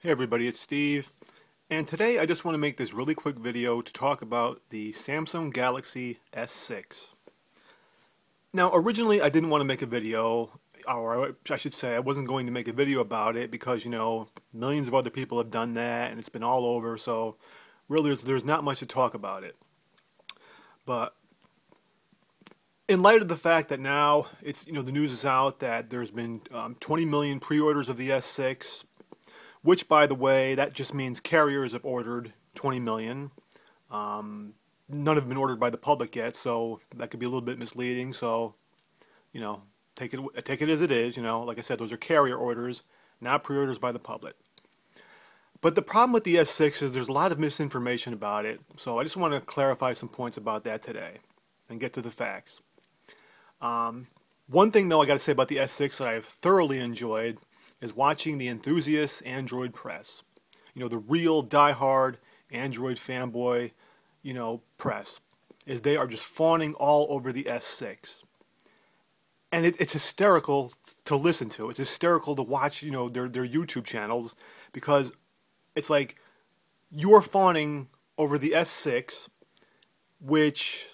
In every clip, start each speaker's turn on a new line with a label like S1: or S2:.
S1: Hey everybody, it's Steve, and today I just want to make this really quick video to talk about the Samsung Galaxy S6. Now originally I didn't want to make a video, or I should say I wasn't going to make a video about it because millions of other people have done that and it's been all over, so really there's not much to talk about it. But in light of the fact that now the news is out that there's been 20 million pre-orders of the S6, which, by the way, that just means carriers have ordered 20 million. None have been ordered by the public yet, so that could be a little bit misleading. So, take it as it is. Like I said, those are carrier orders, not pre-orders by the public. But the problem with the S6 is there's a lot of misinformation about it. So I just want to clarify some points about that today and get to the facts. One thing, though, I got to say about the S6 that I have thoroughly enjoyed is watching the enthusiast Android press. The real diehard Android fanboy, press. Is they are just fawning all over the S6. And it's hysterical to listen to. It's hysterical to watch, their YouTube channels, because it's like you're fawning over the S6, which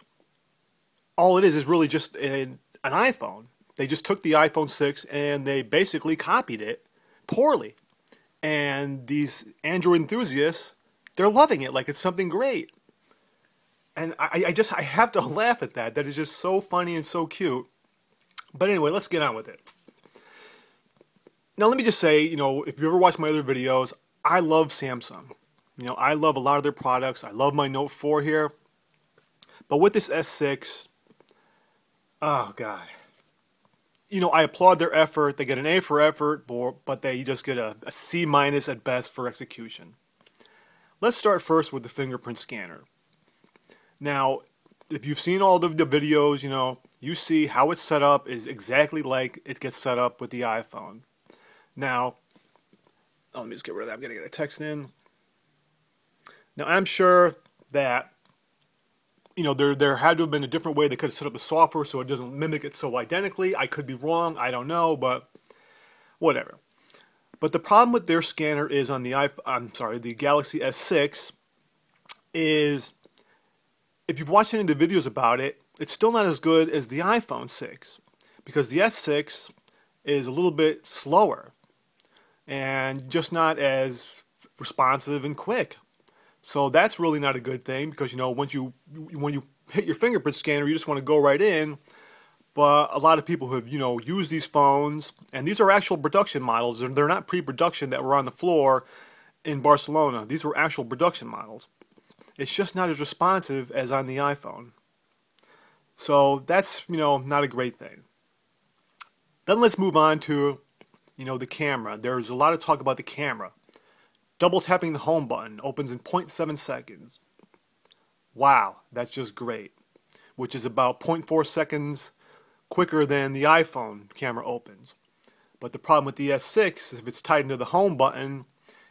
S1: all it is really just an iPhone. They just took the iPhone 6 and they basically copied it poorly. And these Android enthusiasts, they're loving it like it's something great. And I have to laugh at that. That is just so funny and so cute. But anyway, let's get on with it. Now let me just say, if you ever watched my other videos, I love Samsung. I love a lot of their products. I love my Note 4 here. But with this S6, oh God. I applaud their effort. They get an A for effort, but they just get a C minus at best for execution. Let's start first with the fingerprint scanner. Now, if you've seen all the videos, you see how it's set up is exactly like it gets set up with the iPhone. Now, let me just get rid of that. I'm going to get a text in. Now, I'm sure that there had to have been a different way they could have set up the software so it doesn't mimic it so identically. I could be wrong. I don't know, but whatever. But the problem with their scanner is on the the Galaxy S6 is, if you've watched any of the videos about it, it's still not as good as the iPhone 6, because the S6 is a little bit slower and just not as responsive and quick. So that's really not a good thing, because when you hit your fingerprint scanner, you just want to go right in. But a lot of people who have used these phones, and these are actual production models. They're not pre-production that were on the floor in Barcelona. These were actual production models. It's just not as responsive as on the iPhone. So that's not a great thing. Then let's move on to the camera. There's a lot of talk about the camera. Double tapping the home button opens in 0.7 seconds. Wow, that's just great. Which is about 0.4 seconds quicker than the iPhone camera opens. But the problem with the S6 is if it's tied into the home button,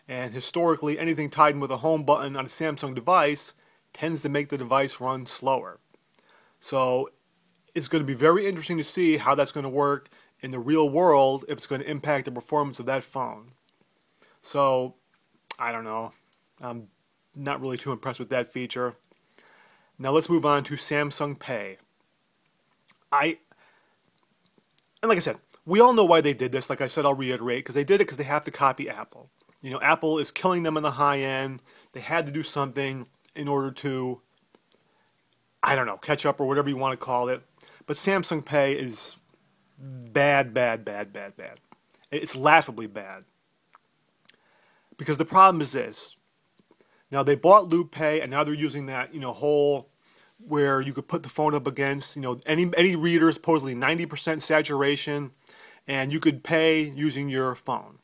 S1: and historically anything tied in with a home button on a Samsung device tends to make the device run slower. So it's going to be very interesting to see how that's going to work in the real world, if it's going to impact the performance of that phone. So I don't know. I'm not really too impressed with that feature. Now let's move on to Samsung Pay. And like I said, we all know why they did this. Like I said, I'll reiterate, because they did it because they have to copy Apple. Apple is killing them in the high end. They had to do something in order to, I don't know, catch up or whatever you want to call it. But Samsung Pay is bad, bad, bad, bad, bad. It's laughably bad. Because the problem is this. Now they bought Loop Pay, and now they're using that, whole where you could put the phone up against, any reader, supposedly 90% saturation, and you could pay using your phone.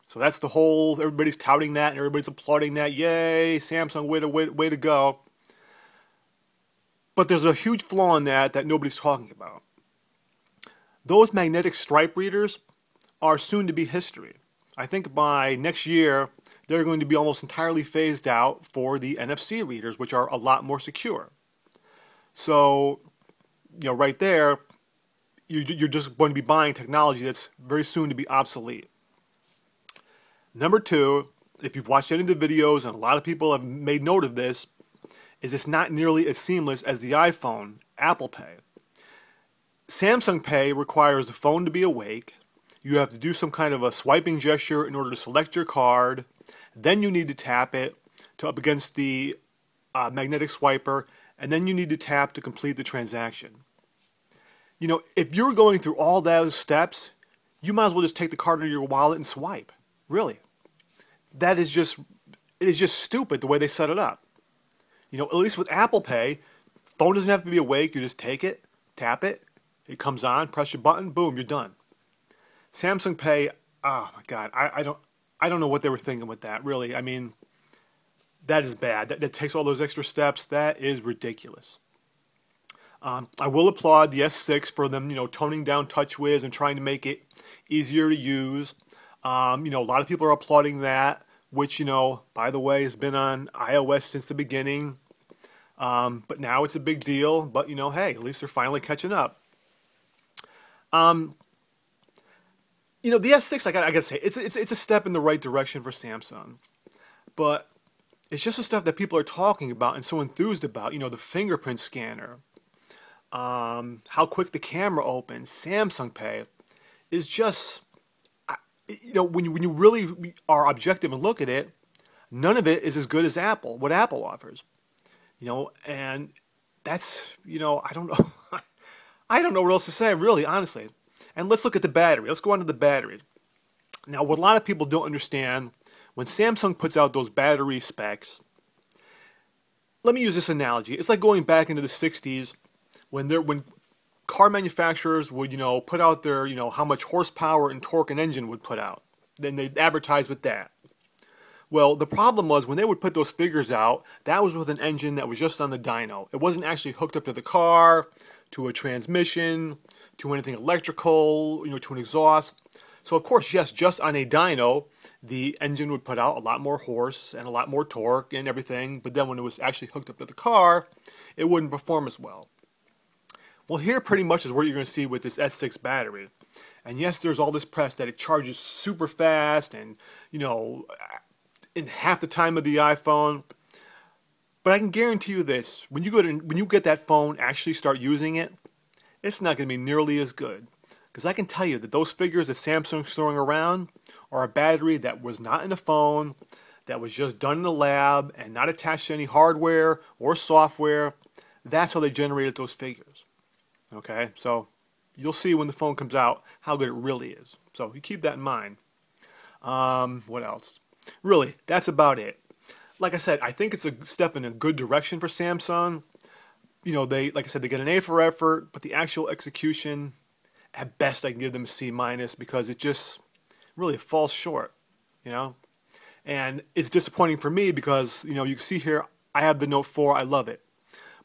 S1: So that's the whole, everybody's touting that and everybody's applauding that. Yay, Samsung, way to go. But there's a huge flaw in that nobody's talking about. Those magnetic stripe readers are soon to be history. I think by next year, they're going to be almost entirely phased out for the NFC readers, which are a lot more secure. So, right there, you're just going to be buying technology that's very soon to be obsolete. Number two, if you've watched any of the videos, and a lot of people have made note of this, is it's not nearly as seamless as the iPhone, Apple Pay. Samsung Pay requires the phone to be awake. You have to do some kind of a swiping gesture in order to select your card. Then you need to tap it up against the magnetic swiper, and then you need to tap to complete the transaction. You know, if you're going through all those steps, you might as well just take the card out of your wallet and swipe. Really. It is just stupid the way they set it up. You know, at least with Apple Pay, phone doesn't have to be awake. You just take it, tap it, it comes on, press your button, boom, you're done. Samsung Pay, oh my God, I don't know what they were thinking with that, really. I mean, that is bad. That takes all those extra steps. That is ridiculous. I will applaud the S6 for them, you know, toning down TouchWiz and trying to make it easier to use. You know, a lot of people are applauding that, which, you know, by the way, has been on iOS since the beginning. But now it's a big deal. But, you know, hey, at least they're finally catching up. You know, the S6, I gotta say, it's a step in the right direction for Samsung. But it's just the stuff that people are talking about and so enthused about. You know, the fingerprint scanner, how quick the camera opens, Samsung Pay is just, you know, when you really are objective and look at it, none of it is as good as Apple, what Apple offers. You know, and that's, you know, I don't know. I don't know what else to say, really, honestly. And let's look at the battery. Let's go on to the battery. Now, what a lot of people don't understand, when Samsung puts out those battery specs, let me use this analogy. It's like going back into the 60s when car manufacturers would, you know, put out their, you know, how much horsepower and torque an engine would put out. Then they'd advertise with that. Well, the problem was when they would put those figures out, that was with an engine that was just on the dyno. It wasn't actually hooked up to the car, to a transmission, to anything electrical, you know, to an exhaust. So of course, yes, just on a dyno, the engine would put out a lot more horse and a lot more torque and everything, but then when it was actually hooked up to the car, it wouldn't perform as well. Well, here pretty much is what you're going to see with this S6 battery. And yes, there's all this press that it charges super fast and, you know, in half the time of the iPhone. But I can guarantee you this, when you get that phone, actually start using it, it's not going to be nearly as good. Because I can tell you that those figures that Samsung's throwing around are a battery that was not in a phone, that was just done in the lab and not attached to any hardware or software. That's how they generated those figures. Okay, so you'll see when the phone comes out how good it really is. So you keep that in mind. What else? Really, that's about it. Like I said, I think it's a step in a good direction for Samsung. You know, like I said, they get an A for effort, but the actual execution, at best I can give them a C- because it just really falls short, you know. And it's disappointing for me because, you know, you can see here, I have the Note 4, I love it.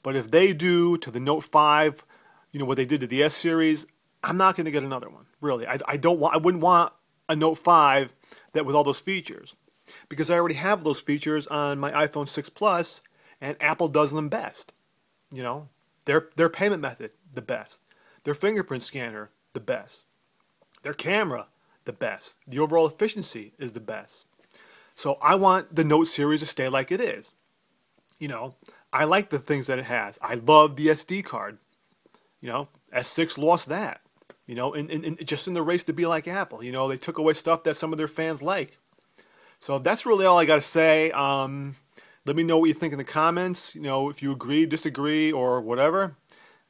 S1: But if they do to the Note 5, you know, what they did to the S series, I'm not going to get another one, really. I wouldn't want a Note 5 that with all those features. Because I already have those features on my iPhone 6 Plus, and Apple does them best. You know, their payment method, the best. Their fingerprint scanner, the best. Their camera, the best. The overall efficiency is the best. So I want the Note series to stay like it is. You know, I like the things that it has. I love the SD card. You know, S6 lost that. You know, just in the race to be like Apple. You know, they took away stuff that some of their fans like. So that's really all I got to say. Let me know what you think in the comments, you know, if you agree, disagree, or whatever.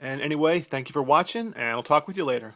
S1: And anyway, thank you for watching, and I'll talk with you later.